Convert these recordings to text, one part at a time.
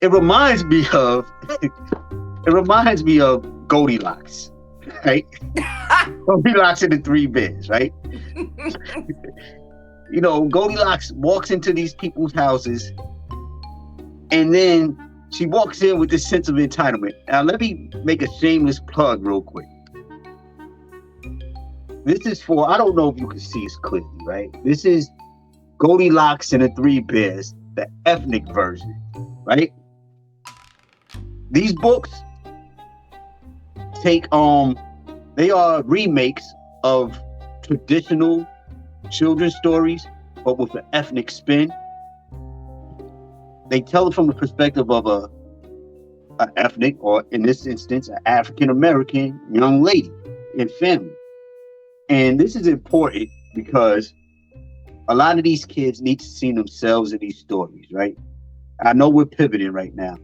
it reminds me of Goldilocks, right? Goldilocks and the Three Bears, right? Goldilocks walks into these people's houses, and then she walks in with this sense of entitlement. Now, let me make a shameless plug real quick. This is for, I don't know if you can see this clearly, right? This is Goldilocks and the Three Bears, the ethnic version, right? These books they are remakes of traditional children's stories, but with an ethnic spin. They tell it from the perspective of an ethnic, or in this instance, an African-American young lady and family. And this is important because a lot of these kids need to see themselves in these stories, right? I know we're pivoting right now,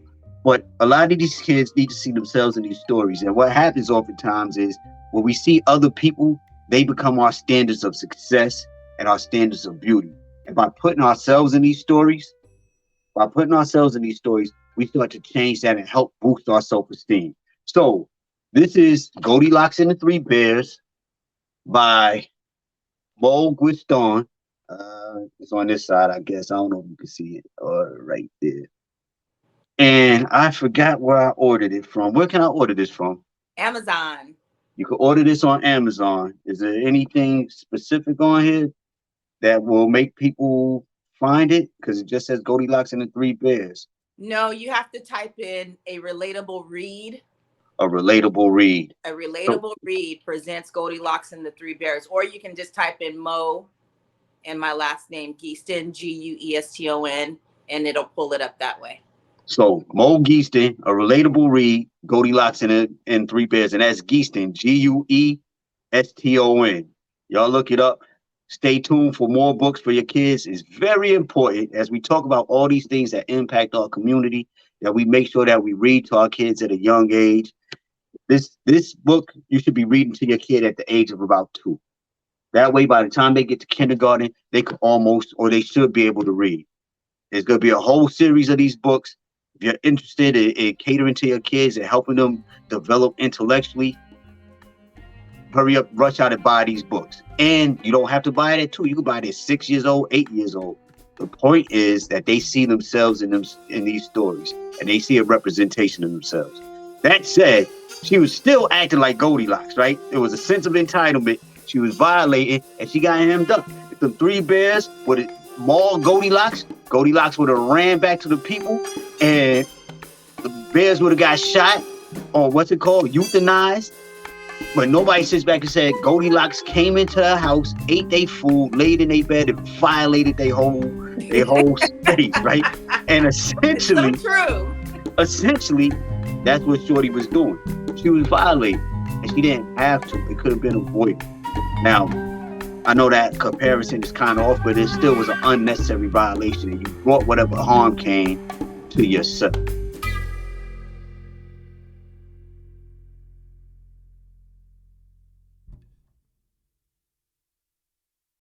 but a lot of these kids need to see themselves in these stories. And what happens oftentimes is when we see other people, they become our standards of success and our standards of beauty. And by putting ourselves in these stories, we start to change that and help boost our self-esteem. So this is Goldilocks and the Three Bears by Mo Guiston. It's on this side, I guess. I don't know if you can see it right there. And I forgot where I ordered it from. Where can I order this from? Amazon. You can order this on Amazon. Is there anything specific on here that will make people find it? Because it just says Goldilocks and the Three Bears. No, you have to type in a relatable read. A relatable read. A relatable read presents Goldilocks and the Three Bears. Or you can just type in Mo and my last name, Guiston, Gueston, and it'll pull it up that way. So Mo Guiston, a relatable read, Goldilocks and Three Bears, and that's Guiston, Gueston. Y'all look it up. Stay tuned for more books for your kids. It's very important as we talk about all these things that impact our community, that we make sure that we read to our kids at a young age. This book you should be reading to your kid at the age of about 2. That way, by the time they get to kindergarten, they could they should be able to read. There's going to be a whole series of these books. If you're interested in catering to your kids and helping them develop intellectually, hurry up, rush out and buy these books. And you don't have to buy it at 2. You can buy it at 6 years old, 8 years old. The point is that they see themselves in these stories, and they see a representation of themselves. That said, she was still acting like Goldilocks, right? There was a sense of entitlement. She was violating, and she got hemmed up. If the Three Bears would have mauled Goldilocks would have ran back to the people, and the bears would have got shot, or euthanized. But nobody sits back and said Goldilocks came into her house, ate their food, laid in their bed, and violated their whole space, right? And essentially, that's what Shorty was doing. She was violating, and she didn't have to. It could have been avoided. Now, I know that comparison is kind of off, but it still was an unnecessary violation, and you brought whatever harm came to yourself.